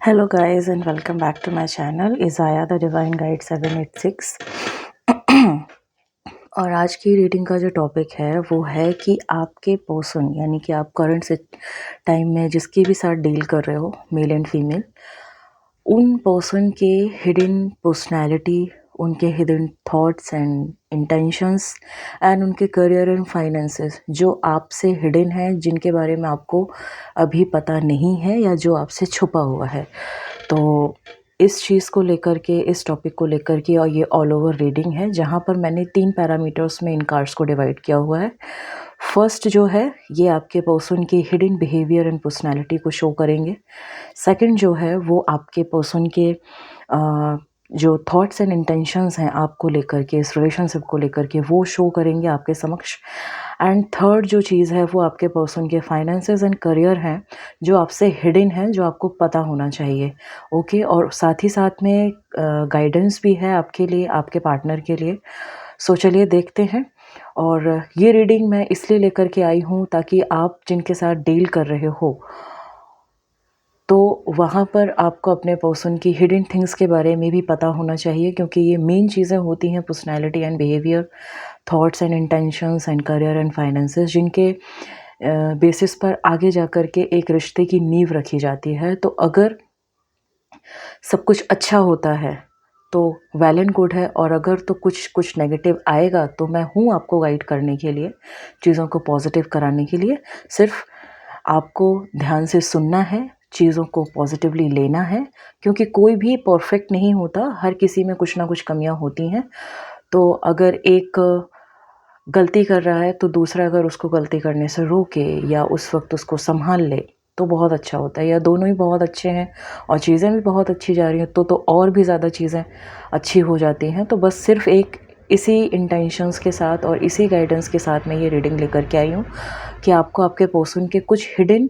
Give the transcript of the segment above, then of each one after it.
Hello guys and welcome back to my channel Isaiah the Divine Guide 786। और आज की reading का जो टॉपिक है वो है कि आपके पर्सन यानी कि आप करंट से टाइम में जिसके भी साथ डील कर रहे हो, मेल एंड फीमेल, उन पर्सन के हिडन पर्सनैलिटी, उनके hidden thoughts and intentions and उनके करियर एंड फाइनेंसेस जो आपसे हिडन है, जिनके बारे में आपको अभी पता नहीं है या जो आपसे छुपा हुआ है। तो इस चीज़ को लेकर के, इस टॉपिक को लेकर के, और ये ऑल ओवर रीडिंग है जहाँ पर मैंने 3 पैरामीटर्स में इन कार्ड्स को डिवाइड किया हुआ है। फर्स्ट जो है ये आपके पर्सन की हिडन बिहेवियर एंड पर्सनालिटी को शो करेंगे। सेकंड जो है वो आपके पर्सन के जो थॉट्स एंड इंटेंशंस हैं आपको लेकर के, इस रिलेशनशिप को लेकर के, वो शो करेंगे आपके समक्ष। एंड थर्ड जो चीज़ है वो आपके पर्सन के फाइनेंसेस एंड करियर हैं जो आपसे हिडन है, जो आपको पता होना चाहिए। ओके, और साथ ही साथ में गाइडेंस भी है आपके लिए, आपके पार्टनर के लिए। सो चलिए देखते हैं। और ये रीडिंग मैं इसलिए लेकर के आई हूँ ताकि आप जिनके साथ डील कर रहे हो तो वहाँ पर आपको अपने पर्सन की हिडन थिंग्स के बारे में भी पता होना चाहिए, क्योंकि ये मेन चीज़ें होती हैं personality and behaviour, thoughts and intentions and career and finances, जिनके बेसिस पर आगे जा कर के एक रिश्ते की नींव रखी जाती है। तो अगर सब कुछ अच्छा होता है तो वेल एंड गुड है, और अगर तो कुछ नेगेटिव आएगा तो मैं हूँ आपको गाइड करने के लिए, चीज़ों को पॉजिटिव कराने के लिए। सिर्फ आपको ध्यान से सुनना है, चीज़ों को पॉजिटिवली लेना है, क्योंकि कोई भी परफेक्ट नहीं होता, हर किसी में कुछ ना कुछ कमियां होती हैं। तो अगर एक गलती कर रहा है तो दूसरा अगर उसको गलती करने से रोके या उस वक्त उसको संभाल ले तो बहुत अच्छा होता है, या दोनों ही बहुत अच्छे हैं और चीज़ें भी बहुत अच्छी जा रही हैं तो और भी ज़्यादा चीज़ें अच्छी हो जाती हैं। तो बस सिर्फ एक इसी इंटेंशंस के साथ और इसी गाइडेंस के साथ मैं ये रीडिंग लेकर के आई हूँ कि आपको आपके पर्सन के कुछ हिडन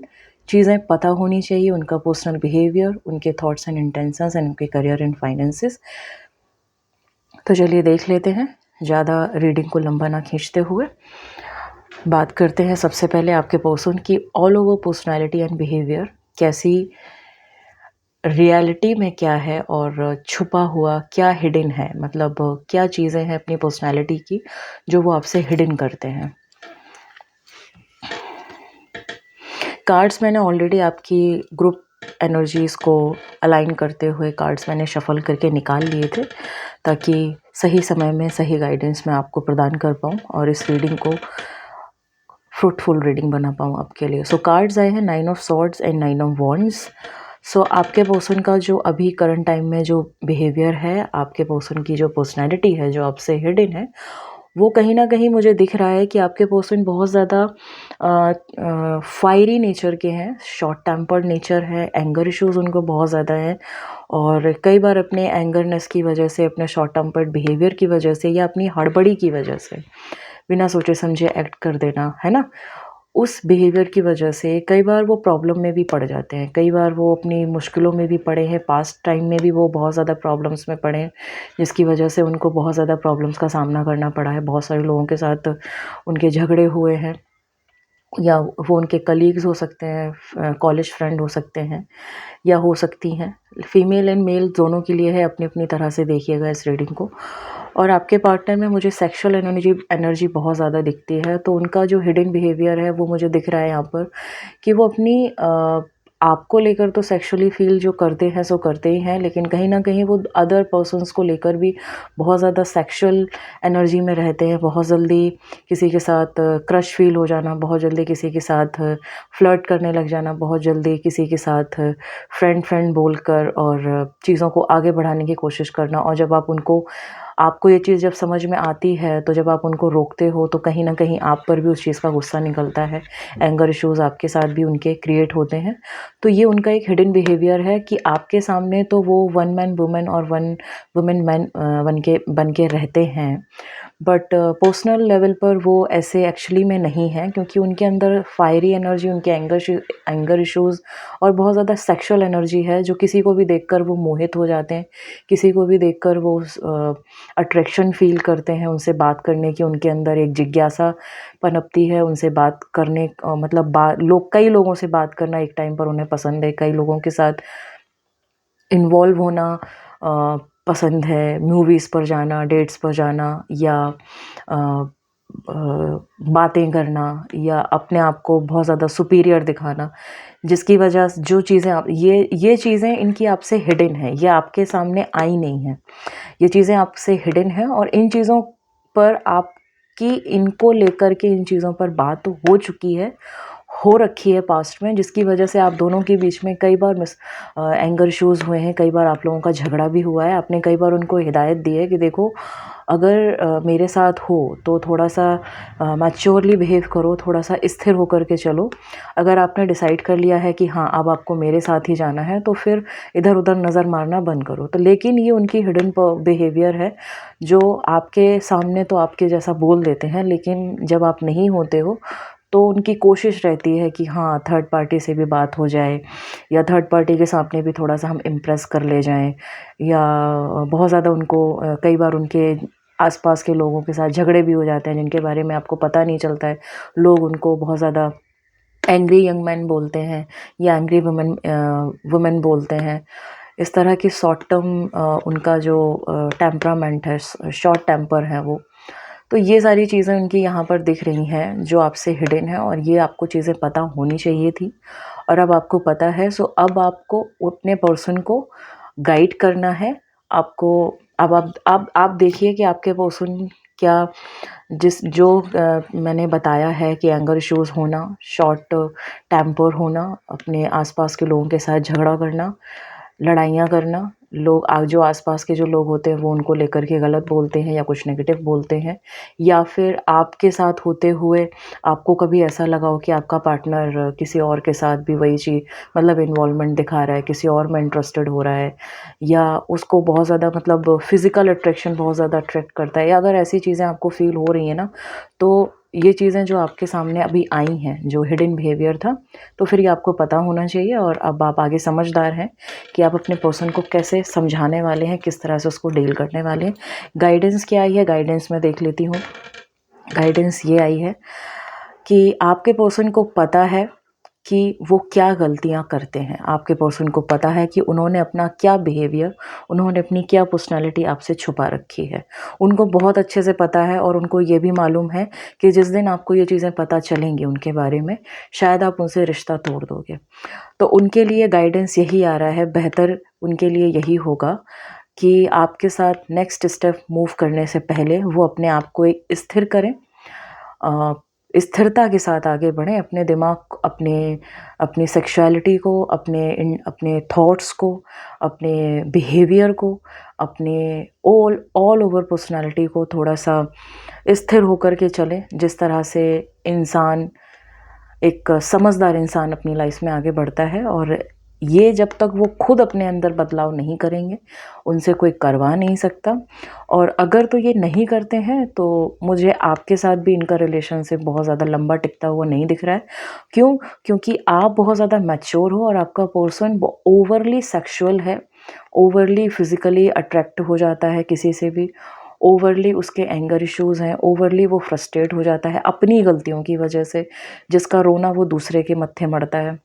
चीज़ें पता होनी चाहिए, उनका पर्सनल बिहेवियर, उनके थॉट्स एंड इंटेंशंस एंड उनके करियर एंड फाइनेंसेस। तो चलिए देख लेते हैं, ज़्यादा रीडिंग को लंबा ना खींचते हुए। बात करते हैं सबसे पहले आपके पर्सन की all over personality and behaviour, कैसी रियलिटी में क्या है और छुपा हुआ क्या हिडन है, मतलब क्या चीज़ें हैं अपनी पर्सनालिटी की जो वो आपसे हिडन करते हैं। कार्ड्स मैंने ऑलरेडी आपकी ग्रुप एनर्जीज़ को अलाइन करते हुए कार्ड्स मैंने शफल करके निकाल लिए थे, ताकि सही समय में सही गाइडेंस मैं आपको प्रदान कर पाऊँ और इस रीडिंग को फ्रूटफुल रीडिंग बना पाऊँ आपके लिए। सो कार्ड्स आए हैं 9 of swords and 9 of wands. So आपके पर्सन का जो अभी करंट टाइम में जो बिहेवियर है, आपके पर्सन की जो पर्सनैलिटी है जो आपसे हिडन है, वो कहीं ना कहीं मुझे दिख रहा है कि आपके पर्सन बहुत ज़्यादा फायरी नेचर के हैं, शॉर्ट टेम्पर्ड नेचर है, एंगर इश्यूज़ उनको बहुत ज़्यादा हैं, और कई बार अपने एंगरनेस की वजह से, अपने शॉर्ट टेम्पर्ड बिहेवियर की वजह से या अपनी हड़बड़ी की वजह से, बिना सोचे समझे एक्ट कर देना है ना, उस बिहेवियर की वजह से कई बार वो प्रॉब्लम में भी पड़ जाते हैं। कई बार वो अपनी मुश्किलों में भी पड़े हैं, पास्ट टाइम में भी वो बहुत ज़्यादा प्रॉब्लम्स में पड़े हैं, जिसकी वजह से उनको बहुत ज़्यादा प्रॉब्लम्स का सामना करना पड़ा है। बहुत सारे लोगों के साथ उनके झगड़े हुए हैं, या वो उनके कलीग्स हो सकते हैं, कॉलेज फ्रेंड हो सकते हैं, या हो सकती हैं फीमेल एंड मेल, दोनों के लिए है, अपनी अपनी तरह से देखिएगा इस रीडिंग को। और आपके पार्टनर में मुझे सेक्सुअल एनर्जी बहुत ज़्यादा दिखती है, तो उनका जो हिडन बिहेवियर है वो मुझे दिख रहा है यहाँ पर कि वो अपनी आपको लेकर तो सेक्सुअली फील जो करते हैं सो करते ही हैं, लेकिन कहीं ना कहीं वो अदर पर्सन्स को लेकर भी बहुत ज़्यादा सेक्सुअल एनर्जी में रहते हैं। बहुत जल्दी किसी के साथ क्रश फील हो जाना, बहुत जल्दी किसी के साथ फ्लर्ट करने लग जाना, बहुत जल्दी किसी के साथ फ्रेंड फ्रेंड बोलकर और चीज़ों को आगे बढ़ाने की कोशिश करना। और जब आपको ये चीज़ जब समझ में आती है तो जब आप उनको रोकते हो तो कहीं ना कहीं आप पर भी उस चीज़ का गुस्सा निकलता है, एंगर इश्यूज़ आपके साथ भी उनके क्रिएट होते हैं। तो ये उनका एक हिडन बिहेवियर है कि आपके सामने तो वो वन मैन वुमेन और वन वुमेन मैन बन के रहते हैं, बट पर्सनल लेवल पर वो ऐसे एक्चुअली में नहीं है, क्योंकि उनके अंदर फायरी एनर्जी, उनके एंगर इश्यूज़ और बहुत ज़्यादा सेक्सुअल एनर्जी है, जो किसी को भी देखकर वो मोहित हो जाते हैं, किसी को भी देखकर वो अट्रैक्शन फील करते हैं, उनसे बात करने की उनके अंदर एक जिज्ञासा पनपती है, उनसे बात करने मतलब कई लोगों से बात करना एक टाइम पर उन्हें पसंद है, कई लोगों के साथ इन्वॉल्व होना पसंद है, मूवीज़ पर जाना, डेट्स पर जाना, या अ, बातें करना, या अपने आप को बहुत ज़्यादा सुपीरियर दिखाना, जिसकी वजह से जो चीज़ें आप ये चीज़ें इनकी आपसे हिडन है, ये आपके सामने आई नहीं है, ये चीज़ें आपसे हिडन है। और इन चीज़ों पर आपकी इनको लेकर के इन चीज़ों पर बात हो चुकी है, हो रखी है पास्ट में, जिसकी वजह से आप दोनों के बीच में कई बार एंगर इश्यूज़ हुए हैं, कई बार आप लोगों का झगड़ा भी हुआ है। आपने कई बार उनको हिदायत दी है कि देखो, अगर मेरे साथ हो तो थोड़ा सा मैच्योरली बिहेव करो, थोड़ा सा स्थिर होकर के चलो। अगर आपने डिसाइड कर लिया है कि हाँ, अब आपको मेरे साथ ही जाना है, तो फिर इधर उधर नज़र मारना बंद करो। तो लेकिन ये उनकी हिडन बिहेवियर है, जो आपके सामने तो आपके जैसा बोल देते हैं, लेकिन जब आप नहीं होते हो तो उनकी कोशिश रहती है कि हाँ, थर्ड पार्टी से भी बात हो जाए, या थर्ड पार्टी के सामने भी थोड़ा सा हम इम्प्रेस कर ले जाएं, या बहुत ज़्यादा उनको कई बार उनके आसपास के लोगों के साथ झगड़े भी हो जाते हैं, जिनके बारे में आपको पता नहीं चलता है। लोग उनको बहुत ज़्यादा एंग्री यंग मैन बोलते हैं, या एंग्री वुमेन वुमेन बोलते हैं। इस तरह की शॉर्ट टर्म उनका जो टेम्परामेंट है, शॉर्ट टेम्पर है वो। तो ये सारी चीज़ें उनकी यहाँ पर दिख रही हैं, जो आपसे हिडन है, और ये आपको चीज़ें पता होनी चाहिए थी, और अब आपको पता है। सो अब आपको अपने पर्सन को गाइड करना है। आपको अब आप देखिए कि आपके पर्सन क्या, मैंने बताया है कि एंगर इश्यूज़ होना, शॉर्ट टेम्पर होना, अपने आसपास के लोगों के साथ झगड़ा करना, लड़ाइयाँ करना, लोग जो आसपास के जो लोग होते हैं वो उनको लेकर के गलत बोलते हैं या कुछ नेगेटिव बोलते हैं, या फिर आपके साथ होते हुए आपको कभी ऐसा लगा हो कि आपका पार्टनर किसी और के साथ भी वही चीज़, मतलब इन्वॉल्वमेंट दिखा रहा है, किसी और में इंटरेस्टेड हो रहा है, या उसको बहुत ज़्यादा मतलब फिज़िकल अट्रैक्शन बहुत ज़्यादा अट्रैक्ट करता है, या अगर ऐसी चीज़ें आपको फ़ील हो रही हैं ना, तो ये चीज़ें जो आपके सामने अभी आई हैं, जो हिडन बिहेवियर था, तो फिर ये आपको पता होना चाहिए। और अब आप आगे समझदार हैं कि आप अपने पर्सन को कैसे समझाने वाले हैं, किस तरह से उसको डील करने वाले हैं। गाइडेंस क्या आई है, गाइडेंस मैं देख लेती हूँ। गाइडेंस ये आई है कि आपके पर्सन को पता है कि वो क्या गलतियां करते हैं। आपके पर्सन को पता है कि उन्होंने अपना क्या बिहेवियर, उन्होंने अपनी क्या पर्सनालिटी आपसे छुपा रखी है। उनको बहुत अच्छे से पता है, और उनको ये भी मालूम है कि जिस दिन आपको ये चीज़ें पता चलेंगी उनके बारे में, शायद आप उनसे रिश्ता तोड़ दोगे। तो उनके लिए गाइडेंस यही आ रहा है, बेहतर उनके लिए यही होगा कि आपके साथ नेक्स्ट स्टेप मूव करने से पहले वो अपने आप को एक स्थिर करें, स्थिरता के साथ आगे बढ़ें। अपने दिमाग, अपनी सेक्सुअलिटी को, अपने थॉट्स को, अपने बिहेवियर को, अपने ऑल ओवर पर्सनालिटी को थोड़ा सा स्थिर होकर के चलें। जिस तरह से इंसान, एक समझदार इंसान अपनी लाइफ में आगे बढ़ता है, और ये जब तक वो खुद अपने अंदर बदलाव नहीं करेंगे, उनसे कोई करवा नहीं सकता। और अगर तो ये नहीं करते हैं, तो मुझे आपके साथ भी इनका रिलेशनशिप बहुत ज़्यादा लंबा टिकता हुआ नहीं दिख रहा है। क्यों? क्योंकि आप बहुत ज़्यादा मैच्योर हो, और आपका पर्सन ओवरली सेक्सुअल है, ओवरली फिज़िकली अट्रैक्ट हो जाता है किसी से भी, ओवरली उसके एंगर इश्यूज़ हैं, ओवरली वो फ्रस्ट्रेट हो जाता है अपनी गलतियों की वजह से, जिसका रोना वो दूसरे के मत्थे मढ़ता है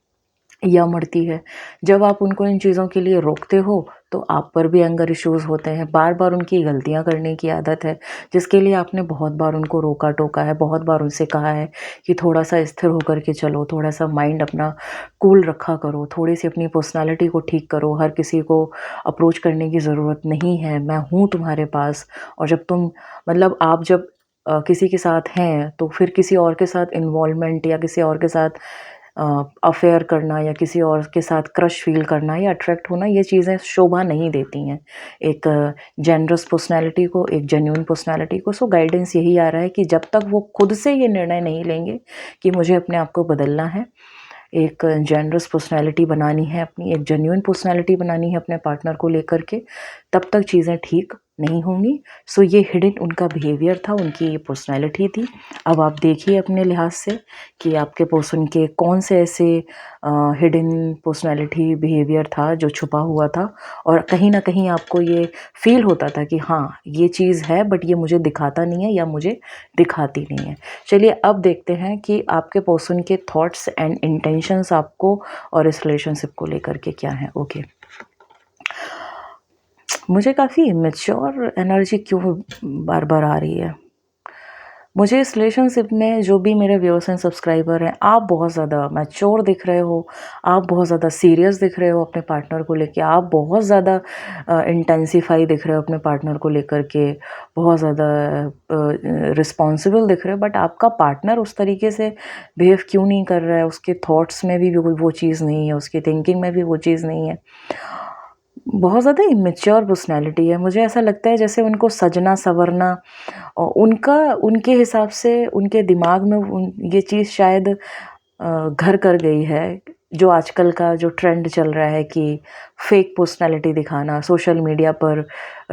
या मढ़ती है। जब आप उनको इन चीज़ों के लिए रोकते हो, तो आप पर भी एंगर इश्यूज़ होते हैं। बार बार उनकी गलतियां करने की आदत है, जिसके लिए आपने बहुत बार उनको रोका टोका है, बहुत बार उनसे कहा है कि थोड़ा सा स्थिर होकर के चलो, थोड़ा सा माइंड अपना कूल रखा करो, थोड़ी सी अपनी पर्सनालिटी को ठीक करो, हर किसी को अप्रोच करने की ज़रूरत नहीं है, मैं हूँ तुम्हारे पास। और जब तुम, मतलब आप जब किसी के साथ हैं, तो फिर किसी और के साथ इन्वॉल्वमेंट, या किसी और के साथ अफेयर करना, या किसी और के साथ क्रश फील करना, या अट्रैक्ट होना, ये चीज़ें शोभा नहीं देती हैं एक जेनरस पर्सनालिटी को, एक जेन्युइन पर्सनालिटी को। सो गाइडेंस यही आ रहा है कि जब तक वो खुद से ये निर्णय नहीं लेंगे कि मुझे अपने आप को बदलना है, एक जेनरस पर्सनालिटी बनानी है, अपनी एक जेन्युइन पर्सनालिटी बनानी है अपने पार्टनर को लेकर के, तब तक चीज़ें ठीक नहीं होंगी। सो ये हिडन उनका बिहेवियर था, उनकी ये पर्सनालिटी थी। अब आप देखिए अपने लिहाज से कि आपके पर्सन के कौन से ऐसे हिडन पर्सनालिटी बिहेवियर था जो छुपा हुआ था, और कहीं ना कहीं आपको ये फील होता था कि हाँ, ये चीज़ है, बट ये मुझे दिखाता नहीं है, या मुझे दिखाती नहीं है। चलिए अब देखते हैं कि आपके पर्सन के थॉट्स एंड इंटेंशंस आपको और इस रिलेशनशिप को लेकर के क्या हैं। ओके, मुझे काफ़ी इमेच्योर एनर्जी क्यों बार बार आ रही है? मुझे इस रिलेशनशिप में जो भी मेरे व्यूअर्स एंड सब्सक्राइबर हैं, आप बहुत ज़्यादा मैच्योर दिख रहे हो, आप बहुत ज़्यादा सीरियस दिख रहे हो अपने पार्टनर को लेके, आप बहुत ज़्यादा इंटेंसिफाई दिख रहे हो अपने पार्टनर को लेकर के, बहुत ज़्यादा रिस्पॉन्सिबल दिख रहे हो, बट आपका पार्टनर उस तरीके से बिहेव क्यों नहीं कर रहा है? उसके थॉट्स में भी वो चीज़ नहीं है, उसकी थिंकिंग में भी वो चीज़ नहीं है। बहुत ज़्यादा इमेच्योर पर्सनैलिटी है। मुझे ऐसा लगता है जैसे उनको सजना-संवरना उनका उनके हिसाब से उनके दिमाग में ये चीज़ शायद घर कर गई है। जो आजकल का जो ट्रेंड चल रहा है कि फेक पर्सनैलिटी दिखाना, सोशल मीडिया पर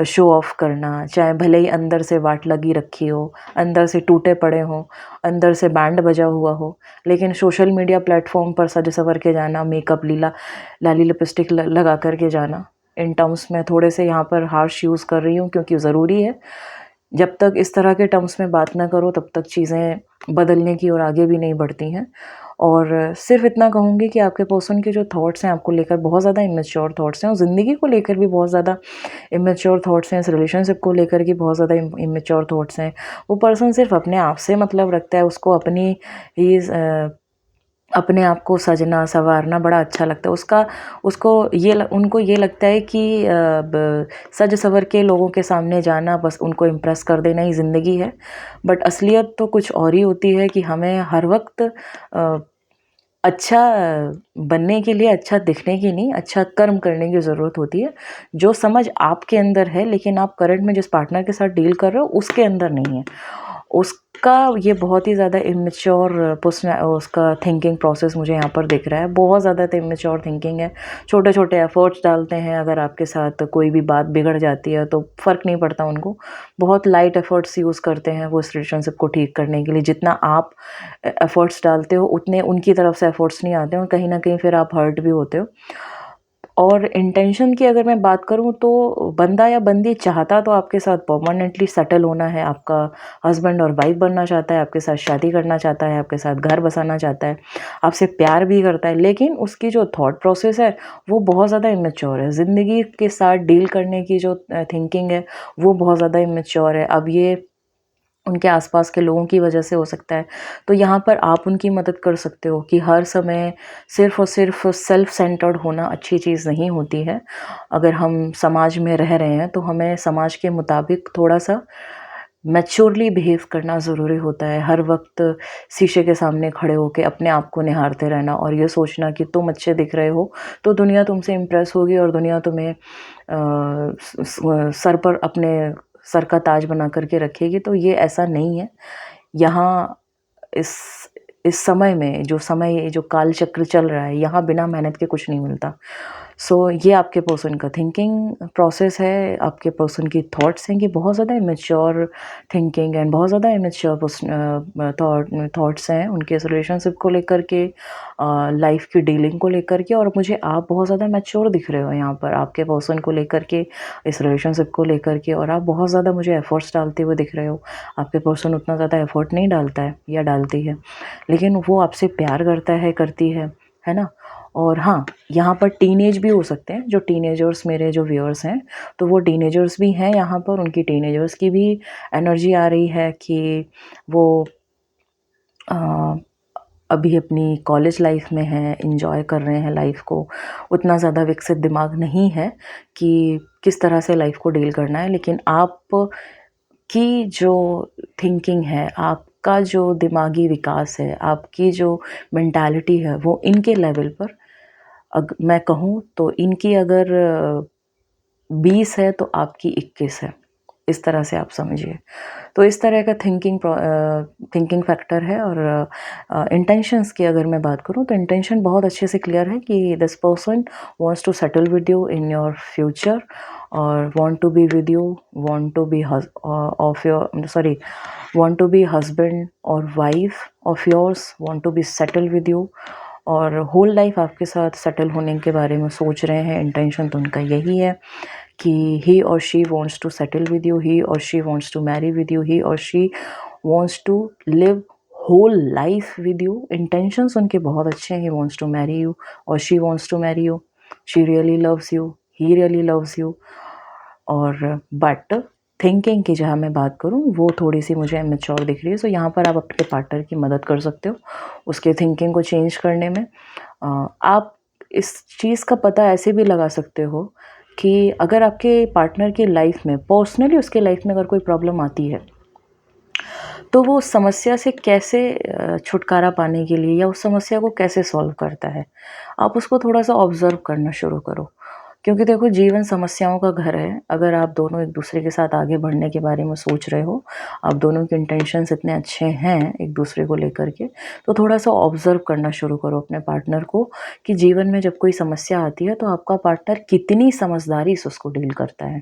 शो ऑफ करना, चाहे भले ही अंदर से वाट लगी रखी हो, अंदर से टूटे पड़े हों, अंदर से बैंड बजा हुआ हो, लेकिन सोशल मीडिया प्लेटफॉर्म पर सज सवर के जाना, मेकअप लाली लिपस्टिक लगा कर के जाना। इन टर्म्स में थोड़े से यहाँ पर हार्श यूज़ कर रही हूँ क्योंकि ज़रूरी है। जब तक इस तरह के टर्म्स में बात ना करो तब तक चीज़ें बदलने की और आगे भी नहीं बढ़ती हैं। और सिर्फ़ इतना कहूँगी कि आपके पर्सन के जो थॉट्स हैं आपको लेकर बहुत ज़्यादा इमेच्योर थॉट्स हैं और ज़िंदगी को लेकर भी बहुत ज़्यादा इमेच्योर थॉट्स हैं, इस रिलेशनशिप को लेकर के बहुत ज़्यादा इमेच्योर थॉट्स हैं। वो पर्सन सिर्फ़ अपने आप से मतलब रखता है, उसको अपनी ही अपने आप को सजना-संवारना बड़ा अच्छा लगता है। उनको ये लगता है कि सज-संवर के लोगों के सामने जाना, बस उनको इम्प्रेस कर देना ही ज़िंदगी है। बट असलियत तो कुछ और ही होती है कि हमें हर वक़्त अच्छा बनने के लिए, अच्छा दिखने की नहीं, अच्छा कर्म करने की ज़रूरत होती है। जो समझ आपके अंदर है, लेकिन आप करंट में जिस पार्टनर के साथ डील कर रहे हो, उसके अंदर नहीं है। उसका ये बहुत ही ज़्यादा इमेच्योर उसका थिंकिंग प्रोसेस मुझे यहाँ पर दिख रहा है। बहुत ज़्यादा इमेच्योर थिंकिंग है। छोटे-छोटे एफ़र्ट्स डालते हैं, अगर आपके साथ कोई भी बात बिगड़ जाती है तो फ़र्क नहीं पड़ता उनको। बहुत लाइट एफ़र्ट्स यूज़ करते हैं वो इस रिलेशनशिप को ठीक करने के लिए। जितना आप एफ़र्ट्स डालते हो उतने उनकी तरफ से एफ़र्ट्स नहीं आते हैं और कहीं न कहीं फिर आप हर्ट भी होते हो। और इंटेंशन की अगर मैं बात करूँ तो बंदा या बंदी चाहता तो आपके साथ परमानेंटली सेटल होना है, आपका हस्बैंड और वाइफ बनना चाहता है, आपके साथ शादी करना चाहता है, आपके साथ घर बसाना चाहता है, आपसे प्यार भी करता है, लेकिन उसकी जो थॉट प्रोसेस है वो बहुत ज़्यादा इमेच्योर है। ज़िंदगी के साथ डील करने की जो थिंकिंग है वो बहुत ज़्यादा इमेच्योर है। अब ये उनके आसपास के लोगों की वजह से हो सकता है। तो यहाँ पर आप उनकी मदद कर सकते हो कि हर समय सिर्फ़ और सिर्फ़ सेल्फ़ सेंटर्ड होना अच्छी चीज़ नहीं होती है। अगर हम समाज में रह रहे हैं तो हमें समाज के मुताबिक थोड़ा-सा मैच्योरली बिहेव करना ज़रूरी होता है। हर वक़्त शीशे के सामने खड़े होके अपने आप को निहारते रहना और ये सोचना कि तुम अच्छे दिख रहे हो, तो दुनिया तुमसे इम्प्रेस होगी और दुनिया तुम्हें सर पर अपने सर का ताज बना कर के रखेगी, तो ये ऐसा नहीं है। यहाँ इस इस समय में जो काल चक्र चल रहा है, यहाँ बिना मेहनत के कुछ नहीं मिलता। सो ये आपके पर्सन का थिंकिंग प्रोसेस है, आपके पर्सन की थॉट्स हैं कि बहुत ज़्यादा इमेच्योर थिंकिंग एंड बहुत ज़्यादा इमेच्योर थॉट्स हैं उनके इस रिलेशनशिप को लेकर के, लाइफ की डीलिंग को लेकर के। और मुझे आप बहुत ज़्यादा मैच्योर दिख रहे हो यहाँ पर आपके पर्सन को लेकर के, इस रिलेशनशिप को लेकर के, और आप बहुत ज़्यादा मुझे एफ़र्ट्स डालते हुए दिख रहे हो। आपके पर्सन उतना ज़्यादा एफ़र्ट नहीं डालता है या डालती है, लेकिन वो आपसे प्यार करता है, करती है ना? और हाँ, यहाँ पर टीनेज भी हो सकते हैं, जो टीनेजर्स मेरे जो व्यूअर्स हैं, तो वो टीनेजर्स भी हैं यहाँ पर, उनकी टीनेजर्स की भी एनर्जी आ रही है कि वो अ, अभी अपनी कॉलेज लाइफ में हैं, एन्जॉय कर रहे हैं लाइफ को। उतना ज़्यादा विकसित दिमाग नहीं है कि किस तरह से लाइफ को डील करना है, लेकिन आपकी जो थिंकिंग है, आपका जो दिमागी विकास है, आपकी जो मेंटालिटी है, वो इनके लेवल पर मैं कहूँ तो इनकी अगर 20 है तो आपकी 21 है, इस तरह से आप समझिए। तो इस तरह का थिंकिंग फैक्टर है। और इंटेंशंस की अगर मैं बात करूँ तो इंटेंशन बहुत अच्छे से क्लियर है कि this person wants to settle with you in your future और want to be with you, want to be of your sorry want to be husband और wife of yours, want to be settle with you और whole life आपके साथ settle होने के बारे में सोच रहे हैं। इंटेंशन तो उनका यही है कि he or she wants to settle with you, he or she wants to marry with you, he or she wants to live whole life with you. Intentions उनके बहुत अच्छे हैं. He wants to marry you or she wants to marry you. She really loves you, he really loves you. और but thinking की जहाँ मैं बात करूँ वो थोड़ी सी मुझे इमेच्योर दिख रही है। सो यहाँ पर आप अपने पार्टनर की मदद कर सकते हो उसके थिंकिंग को चेंज करने में। आप इस चीज़ का पता ऐसे भी लगा सकते हो कि अगर आपके पार्टनर की लाइफ में पर्सनली उसके लाइफ में अगर कोई प्रॉब्लम आती है तो वो उस समस्या से कैसे छुटकारा पाने के लिए या उस समस्या को कैसे सॉल्व करता है, आप उसको थोड़ा-सा ऑब्ज़र्व करना शुरू करो। क्योंकि देखो जीवन समस्याओं का घर है, अगर आप दोनों एक दूसरे के साथ आगे बढ़ने के बारे में सोच रहे हो, आप दोनों के इंटेंशंस इतने अच्छे हैं एक दूसरे को लेकर के, तो थोड़ा-सा ऑब्ज़र्व करना शुरू करो अपने पार्टनर को कि जीवन में जब कोई समस्या आती है तो आपका पार्टनर कितनी समझदारी से उसको डील करता है।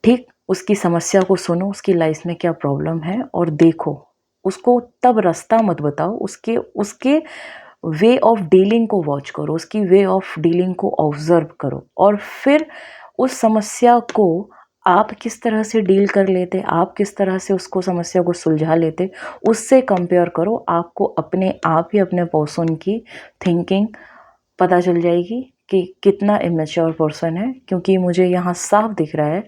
ठीक उसकी समस्या को सुनो, उसकी लाइफ में क्या प्रॉब्लम है और देखो, उसको तब रास्ता मत बताओ, उसके उसके वे ऑफ डीलिंग को वॉच करो, उसकी वे ऑफ डीलिंग को ऑब्ज़र्व करो और फिर उस समस्या को आप किस तरह से डील कर लेते, आप किस तरह से उसको समस्या को सुलझा लेते, उससे कंपेयर करो। आपको अपने आप ही अपने पर्सन की थिंकिंग पता चल जाएगी कि कितना इमेच्योर पर्सन है, क्योंकि मुझे यहाँ साफ दिख रहा है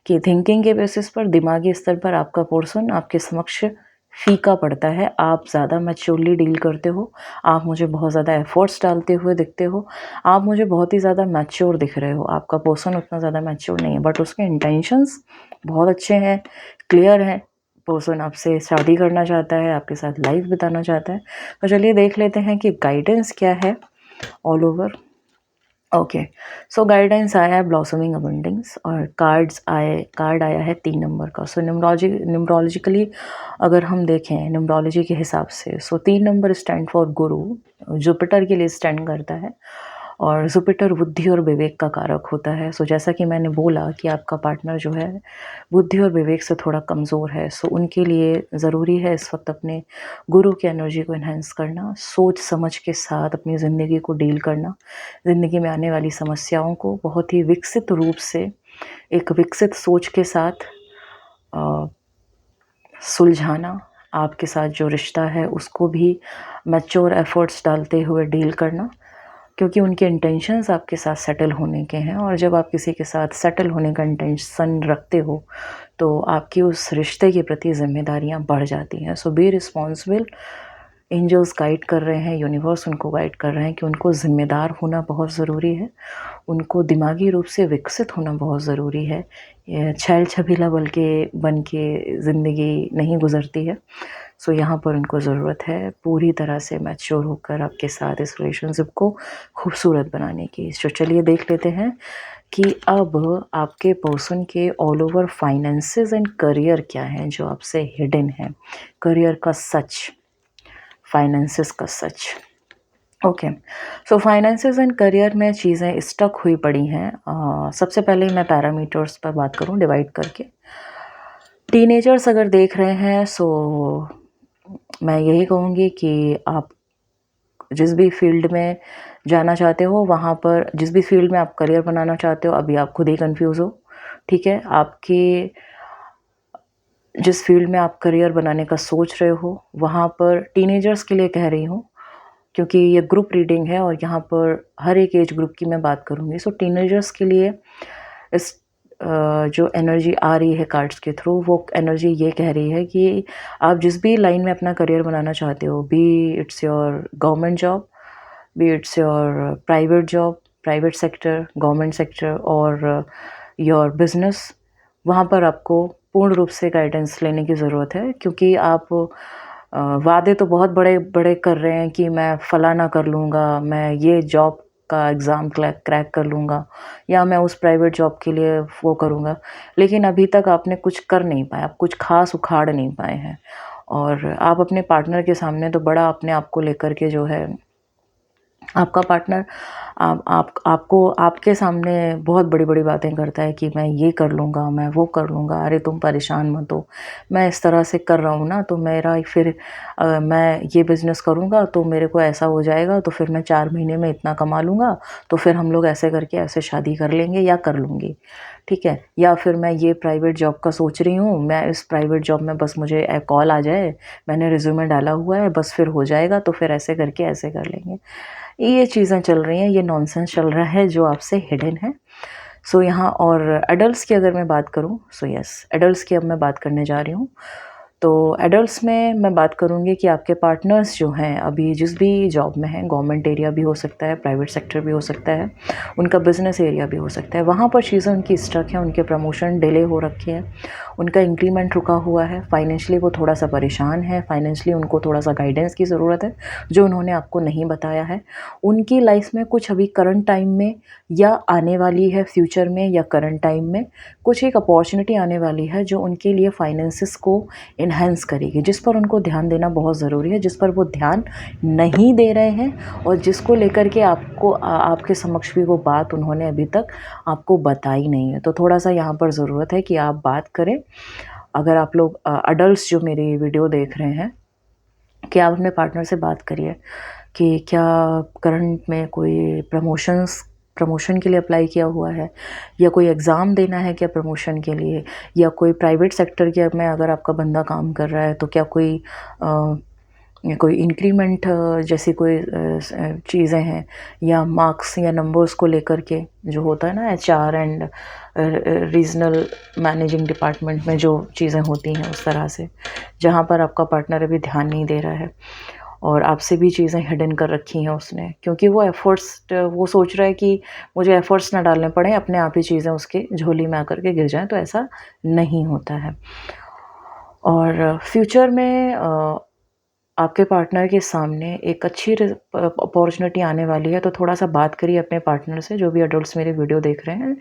कि थिंकिंग के बेसिस पर दिमागी स्तर पर आपका पर्सन आपके समक्ष फीका पड़ता है। आप ज़्यादा मैच्योरली डील करते हो, आप मुझे बहुत ज़्यादा एफर्ट्स डालते हुए दिखते हो, आप मुझे बहुत ही ज़्यादा मैच्योर दिख रहे हो। आपका पर्सन उतना ज़्यादा मैच्योर नहीं है बट उसके इंटेंशंस बहुत अच्छे हैं, क्लियर हैं। पर्सन आपसे शादी करना चाहता है, आपके साथ लाइफ बिताना चाहता है। तो चलिए देख लेते हैं कि गाइडेंस क्या है ऑल ओवर। ओके, सो गाइडेंस आया है ब्लॉसमिंग अबंडेंस और कार्ड आया है 3 नंबर का। सो न्यूमरोलॉजिकली अगर हम देखें न्यूमरोलॉजी के हिसाब से, सो 3 number stand for Guru, Jupiter के लिए स्टैंड करता है और जुपिटर बुद्धि और विवेक का कारक होता है। सो जैसा कि मैंने बोला कि आपका पार्टनर जो है बुद्धि और विवेक से थोड़ा कमज़ोर है, सो उनके लिए ज़रूरी है इस वक्त अपने गुरु की एनर्जी को इन्हेंस करना, सोच समझ के साथ अपनी ज़िंदगी को डील करना, ज़िंदगी में आने वाली समस्याओं को बहुत ही विकसित रूप से, एक विकसित सोच के साथ सुलझाना, आपके साथ जो रिश्ता है उसको भी मैच्योर एफर्ट्स डालते हुए डील करना, क्योंकि उनके इंटेंशंस आपके साथ सेटल होने के हैं और जब आप किसी के साथ सेटल होने का इंटेंशन रखते हो तो आपकी उस रिश्ते के प्रति ज़िम्मेदारियाँ बढ़ जाती हैं। सो बी रिस्पॉन्सिबल। एंजल्स गाइड कर रहे हैं, यूनिवर्स उनको गाइड कर रहे हैं कि उनको ज़िम्मेदार होना बहुत ज़रूरी है, उनको दिमागी रूप से विकसित होना बहुत ज़रूरी है। ये छैल छबीला बन के ज़िंदगी नहीं गुज़रती है। सो यहाँ पर उनको ज़रूरत है पूरी तरह से मैच्योर होकर आपके साथ इस रिलेशनशिप को खूबसूरत बनाने की। तो चलिए देख लेते हैं कि अब आपके पर्सन के all over finances and career क्या हैं जो आपसे हिडन है, करियर का सच, फाइनेंसेस का सच। Okay, so finances and career में चीज़ें स्टक हुई पड़ी हैं। सबसे पहले मैं पैरामीटर्स पर बात करूं डिवाइड करके। टीनेजर्स अगर देख रहे हैं सो मैं यही कहूँगी कि आप जिस भी फील्ड में जाना चाहते हो वहाँ पर, जिस भी फील्ड में आप करियर बनाना चाहते हो, अभी आप खुद ही कंफ्यूज हो, ठीक है। आपकी जिस फील्ड में आप करियर बनाने का सोच रहे हो वहाँ पर टीनेजर्स के लिए कह रही हूँ, क्योंकि ये ग्रुप रीडिंग है और यहाँ पर हर एक एज ग्रुप की मैं बात करूँगी। सो टीनेजर्स के लिए इस जो एनर्जी आ रही है कार्ड्स के थ्रू, वो एनर्जी ये कह रही है कि आप जिस भी लाइन में अपना करियर बनाना चाहते हो, be it's your government job, be it's your private job, private sector, government sector और योर बिजनेस, वहाँ पर आपको पूर्ण रूप से गाइडेंस लेने की ज़रूरत है। क्योंकि आप वादे तो बहुत बड़े बड़े कर रहे हैं कि मैं फलाना कर लूँगा, मैं ये जॉब का एग्ज़ाम क्रैक कर लूँगा या मैं उस प्राइवेट जॉब के लिए वो करूँगा, लेकिन अभी तक आपने कुछ कर नहीं पाए, आप कुछ खास उखाड़ नहीं पाए हैं और आप अपने पार्टनर के सामने तो बड़ा अपने आप को लेकर के जो है, आपका पार्टनर आपको आपके सामने बहुत बड़ी-बड़ी बातें करता है कि मैं ये कर लूँगा, मैं वो कर लूँगा, अरे तुम परेशान मत हो, मैं इस तरह से कर रहा हूँ ना तो मेरा फिर मैं ये बिज़नेस करूँगा तो मेरे को ऐसा हो जाएगा, तो फिर मैं 4 महीने में इतना कमा लूँगा, तो फिर हम लोग ऐसे करके ऐसे शादी कर लेंगे या कर लूँगी, ठीक है। या फिर मैं ये प्राइवेट जॉब का सोच रही हूँ, मैं इस प्राइवेट जॉब में बस मुझे कॉल आ जाए, मैंने रिज्यूमे डाला हुआ है, बस फिर हो जाएगा, तो फिर ऐसे करके ऐसे कर लेंगे। ये चीज़ें चल रही हैं, ये नॉनसेंस चल रहा है जो आपसे हिडन है। सो यहाँ और एडल्ट्स की अगर मैं बात करूँ, सो यस, एडल्ट्स की अब मैं बात करने जा रही हूँ। तो एडल्ट्स में मैं बात करूँगी कि आपके पार्टनर्स जो हैं अभी जिस भी जॉब में हैं, गवर्नमेंट एरिया भी हो सकता है, प्राइवेट सेक्टर भी हो सकता है, उनका बिजनेस एरिया भी हो सकता है, वहाँ पर चीज़ें उनकी स्टक हैं, उनके प्रमोशन डिले हो रखे हैं, उनका इंक्रीमेंट रुका हुआ है, फाइनेंशियली वो थोड़ा सा परेशान है, फाइनेंशियली उनको थोड़ा सा गाइडेंस की ज़रूरत है जो उन्होंने आपको नहीं बताया है। उनकी लाइफ में कुछ अभी करंट टाइम में या आने वाली है फ्यूचर में या करंट टाइम में कुछ एक अपॉर्चुनिटी आने वाली है जो उनके लिए फाइनेंसिस को इन्हेंस करेगी, जिस पर उनको ध्यान देना बहुत ज़रूरी है, जिस पर वो ध्यान नहीं दे रहे हैं और जिसको लेकर के आपको आपके समक्ष भी वो बात उन्होंने अभी तक आपको बताई नहीं है। तो थोड़ा सा यहाँ पर ज़रूरत है कि आप बात करें। अगर आप लोग अडल्ट्स जो मेरी वीडियो देख रहे हैं, कि आप अपने पार्टनर से बात करिए कि क्या करंट में कोई प्रमोशन के लिए अप्लाई किया हुआ है, या कोई एग्ज़ाम देना है क्या प्रमोशन के लिए, या कोई प्राइवेट सेक्टर के में अगर आपका बंदा काम कर रहा है तो क्या कोई इंक्रीमेंट जैसी कोई चीज़ें हैं, या मार्क्स या नंबर्स को लेकर के जो होता है ना HR and regional managing department में जो चीज़ें होती हैं उस तरह से, जहाँ पर आपका पार्टनर अभी ध्यान नहीं दे रहा है और आपसे भी चीज़ें हिडन कर रखी हैं उसने, क्योंकि वो सोच रहा है कि मुझे एफ़र्ट्स ना डालने पड़े, अपने आप ही चीज़ें उसके झोली में आकर के गिर जाएँ, तो ऐसा नहीं होता है। और फ्यूचर में आपके पार्टनर के सामने एक अच्छी अपॉर्चुनिटी आने वाली है, तो थोड़ा सा बात करिए अपने पार्टनर से। जो भी एडल्ट्स मेरे वीडियो देख रहे हैं,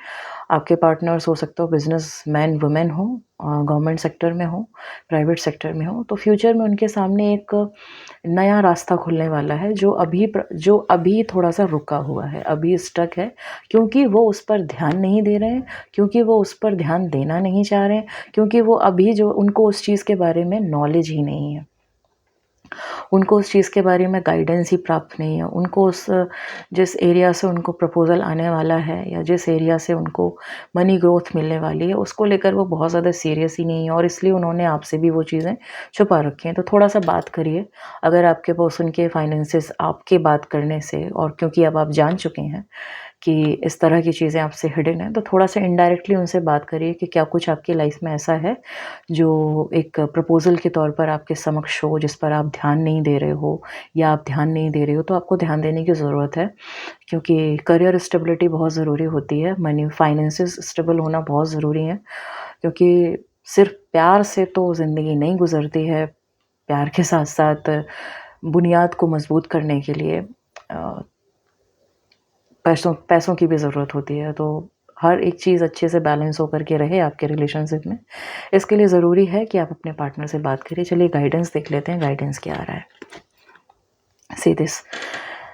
आपके पार्टनर्स हो सकते हो बिजनेस मैन वुमेन हो, गवर्नमेंट सेक्टर में हो, प्राइवेट सेक्टर में हो, तो फ्यूचर में उनके सामने एक नया रास्ता खुलने वाला है जो अभी थोड़ा सा रुका हुआ है, अभी स्टक है, क्योंकि वो उस पर ध्यान नहीं दे रहे हैं, क्योंकि वो उस पर ध्यान देना नहीं चाह रहे हैं, क्योंकि वो अभी जो उनको उस चीज़ के बारे में नॉलेज ही नहीं है, उनको उस चीज़ के बारे में गाइडेंस ही प्राप्त नहीं है, उनको जिस एरिया से उनको प्रपोज़ल आने वाला है या जिस एरिया से उनको मनी ग्रोथ मिलने वाली है उसको लेकर वो बहुत ज़्यादा सीरियस ही नहीं है, और इसलिए उन्होंने आपसे भी वो चीज़ें छुपा रखी हैं। तो थोड़ा सा बात करिए। अगर आपके पर्सन के फाइनेंसेस आपके बात करने से, और क्योंकि अब आप जान चुके हैं कि इस तरह की चीज़ें आपसे हिडन हैं, तो थोड़ा सा इनडायरेक्टली उनसे बात करिए कि क्या कुछ आपकी लाइफ में ऐसा है जो एक प्रपोज़ल के तौर पर आपके समक्ष हो, जिस पर आप ध्यान नहीं दे रहे हो, या आप ध्यान नहीं दे रहे हो तो आपको ध्यान देने की ज़रूरत है, क्योंकि करियर स्टेबिलिटी बहुत ज़रूरी होती है, मनी फाइनेंसेस स्टेबल होना बहुत ज़रूरी है, क्योंकि सिर्फ प्यार से तो ज़िंदगी नहीं गुजरती है। प्यार के साथ साथ बुनियाद को मजबूत करने के लिए पैसों की भी ज़रूरत होती है। तो हर एक चीज़ अच्छे से बैलेंस होकर के रहे आपके रिलेशनशिप में, इसके लिए ज़रूरी है कि आप अपने पार्टनर से बात करिए। चलिए गाइडेंस देख लेते हैं, गाइडेंस क्या आ रहा है। सी दिस,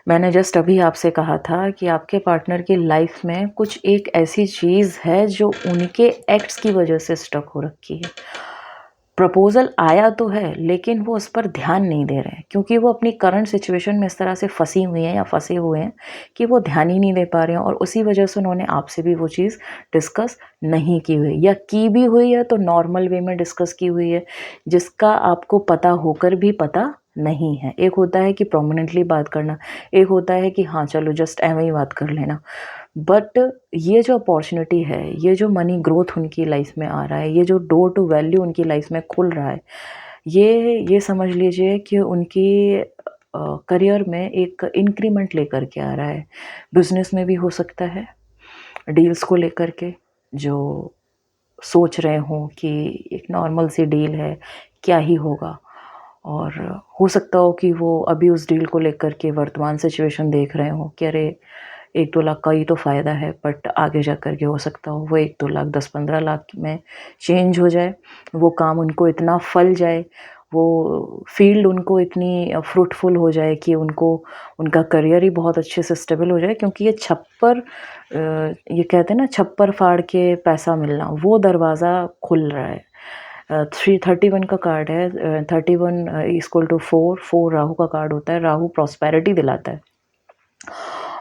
मैंने जस्ट अभी आपसे कहा था कि आपके पार्टनर की लाइफ में कुछ एक ऐसी चीज़ है जो उनके एक्ट्स की वजह से स्टक हो रखी है। प्रपोज़ल आया तो है लेकिन वो उस पर ध्यान नहीं दे रहे हैं, क्योंकि वो अपनी करंट सिचुएशन में इस तरह से फंसी हुई हैं या फंसे हुए हैं कि वो ध्यान ही नहीं दे पा रहे हैं, और उसी वजह से उन्होंने आपसे भी वो चीज़ डिस्कस नहीं की हुई, या की भी हुई है तो नॉर्मल वे में डिस्कस की हुई है, जिसका आपको पता होकर भी पता नहीं है। एक होता है कि प्रोमिनेंटली बात करना, एक होता है कि हाँ चलो जस्ट ऐਵੇਂ ही बात कर लेना, बट ये जो अपॉर्चुनिटी है, ये जो मनी ग्रोथ उनकी लाइफ में आ रहा है, ये जो डोर टू वैल्यू उनकी लाइफ में खुल रहा है, ये समझ लीजिए कि उनकी करियर में एक इंक्रीमेंट लेकर के आ रहा है। बिजनेस में भी हो सकता है, डील्स को लेकर के जो सोच रहे हों कि एक नॉर्मल सी डील है, क्या ही होगा, और हो सकता हो कि वो अभी उस डील को लेकर के वर्तमान सिचुएशन देख रहे हों कि अरे 1-2 लाख का ही तो फ़ायदा है, बट आगे जा कर के हो सकता हो वो 1-2 लाख 10-15 लाख में चेंज हो जाए, वो काम उनको इतना फल जाए, वो फील्ड उनको इतनी फ्रूटफुल हो जाए कि उनको उनका करियर ही बहुत अच्छे से स्टेबल हो जाए, क्योंकि ये कहते हैं ना छप्पर फाड़ के पैसा मिलना, वो दरवाज़ा खुल रहा है। 331 का कार्ड है, 31 इक्वल टू 4 राहु का कार्ड होता है। राहु प्रॉस्पेरिटी दिलाता है,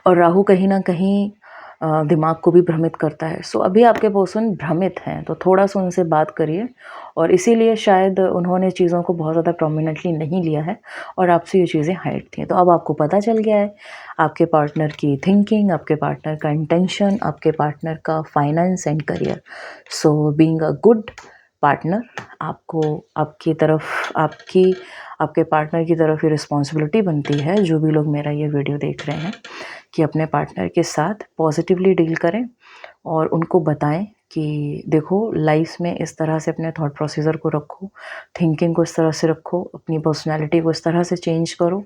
और राहु कहीं ना कहीं दिमाग को भी भ्रमित करता है। सो अभी आपके पर्सन भ्रमित हैं, तो थोड़ा-सा उनसे बात करिए और इसीलिए शायद उन्होंने चीज़ों को बहुत ज़्यादा प्रोमिनेंटली नहीं लिया है और आपसे ये चीज़ें हाइड थी। तो अब आपको पता चल गया है आपके पार्टनर की थिंकिंग, आपके पार्टनर का इंटेंशन, आपके पार्टनर का finance and career. So being a good partner, आपको आपकी तरफ आपके पार्टनर की तरफ ये रिस्पॉन्सिबिलिटी बनती है, जो भी लोग मेरा ये वीडियो देख रहे हैं, कि अपने पार्टनर के साथ पॉजिटिवली डील करें और उनको बताएं कि देखो लाइफ में इस तरह से अपने थॉट प्रोसीजर को रखो, थिंकिंग को इस तरह से रखो, अपनी पर्सनालिटी को इस तरह से चेंज करो।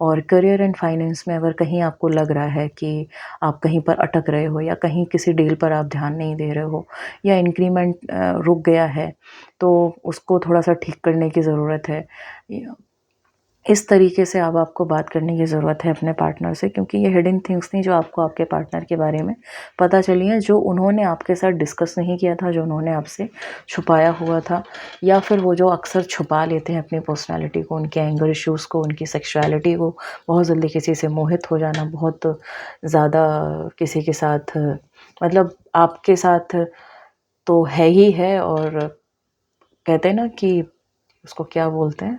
और करियर एंड फाइनेंस में अगर कहीं आपको लग रहा है कि आप कहीं पर अटक रहे हो या कहीं किसी डील पर आप ध्यान नहीं दे रहे हो या इंक्रीमेंट रुक गया है, तो उसको थोड़ा सा ठीक करने की ज़रूरत है। इस तरीके से अब आपको बात करने की ज़रूरत है अपने पार्टनर से, क्योंकि ये हिडन थिंग्स थी जो आपको आपके पार्टनर के बारे में पता चली हैं, जो उन्होंने आपके साथ डिस्कस नहीं किया था, जो उन्होंने आपसे छुपाया हुआ था, या फिर वो जो अक्सर छुपा लेते हैं अपनी पर्सनालिटी को, उनके एंगर इश्यूज़ को, उनकी सेक्सुअलिटी को, बहुत जल्दी किसी से मोहित हो जाना, बहुत ज़्यादा किसी के साथ मतलब आपके साथ तो है ही है, और कहते हैं ना कि उसको क्या बोलते हैं,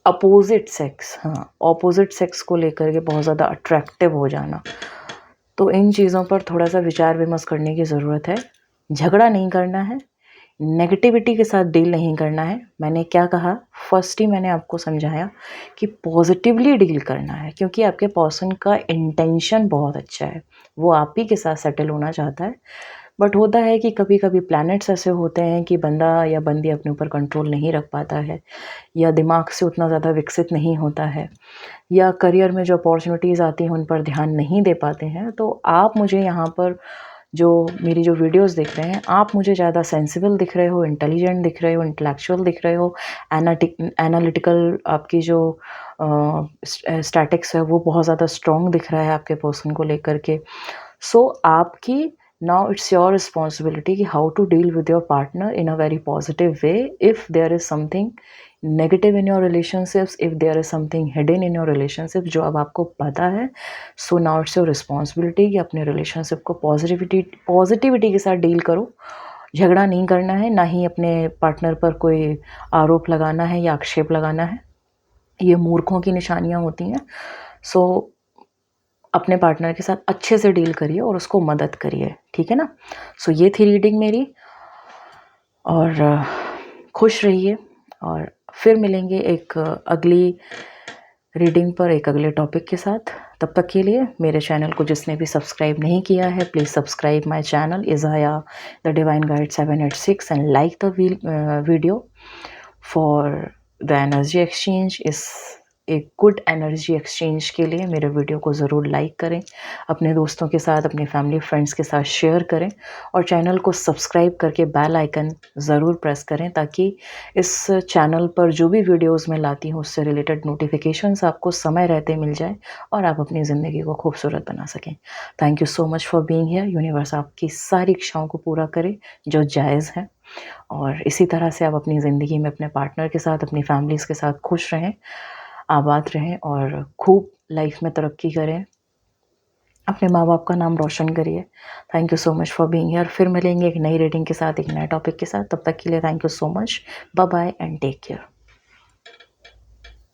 अपोजिट सेक्स, हाँ, ऑपोजिट सेक्स को लेकर के बहुत ज़्यादा अट्रैक्टिव हो जाना। तो इन चीज़ों पर थोड़ा सा विचार विमर्श करने की ज़रूरत है। झगड़ा नहीं करना है, नेगेटिविटी के साथ डील नहीं करना है। मैंने क्या कहा, फर्स्ट ही मैंने आपको समझाया कि पॉजिटिवली डील करना है, क्योंकि आपके पर्सन का इंटेंशन बहुत अच्छा है, वो आप ही के साथ सेटल होना चाहता है। बट होता है कि कभी कभी प्लैनेट्स ऐसे होते हैं कि बंदा या बंदी अपने ऊपर कंट्रोल नहीं रख पाता है, या दिमाग से उतना ज़्यादा विकसित नहीं होता है, या करियर में जो अपॉर्चुनिटीज़ आती हैं उन पर ध्यान नहीं दे पाते हैं। तो आप मुझे यहाँ पर जो मेरी जो वीडियोस देख रहे हैं, आप मुझे ज़्यादा सेंसिबल दिख रहे हो, इंटेलिजेंट दिख रहे हो, इंटेलेक्चुअल दिख रहे हो, एनालिटिकल आपकी जो स्टैटिक्स है वो बहुत ज़्यादा स्ट्रॉन्ग दिख रहा है आपके पर्सन को लेकर के। सो आपकी नाउ इट्स योर रिस्पॉन्सिबिलिटी कि how to deal with your partner in a very positive way. If there is something negative in your relationships, if there is something hidden in your relationship जो अब आपको पता है, so now it's your responsibility कि अपने relationship को positivity के साथ डील करो। झगड़ा नहीं करना है, ना ही अपने पार्टनर पर कोई आरोप लगाना है या आक्षेप लगाना है, ये मूर्खों की निशानियाँ होती हैं। सो अपने पार्टनर के साथ अच्छे से डील करिए और उसको मदद करिए, ठीक है ना। सो ये थी रीडिंग मेरी, और खुश रहिए, और फिर मिलेंगे एक अगली रीडिंग पर एक अगले टॉपिक के साथ। तब तक के लिए मेरे चैनल को जिसने भी सब्सक्राइब नहीं किया है, please subscribe my channel Izaya the divine guide 786 and like the video for the energy exchange. इस एक गुड एनर्जी एक्सचेंज के लिए मेरे वीडियो को ज़रूर लाइक करें, अपने दोस्तों के साथ, अपने फैमिली फ्रेंड्स के साथ शेयर करें, और चैनल को सब्सक्राइब करके बेल आइकन ज़रूर प्रेस करें, ताकि इस चैनल पर जो भी वीडियोस मैं लाती हूँ उससे रिलेटेड नोटिफिकेशंस आपको समय रहते मिल जाए और आप अपनी ज़िंदगी को खूबसूरत बना सकें। Thank you so much for being here. Universe आपकी सारी इच्छाओं को पूरा करे जो जायज़ है, और इसी तरह से आप अपनी ज़िंदगी में अपने पार्टनर के साथ, अपनी फैमिलीज़ के साथ खुश रहें, आबाद रहें, और खूब लाइफ में तरक्की करें, अपने माँ बाप का नाम रोशन करिए। Thank you so much for being here. फिर मिलेंगे एक नई रीडिंग के साथ, एक नए टॉपिक के साथ। तब तक के लिए thank you so much. Bye bye and take care.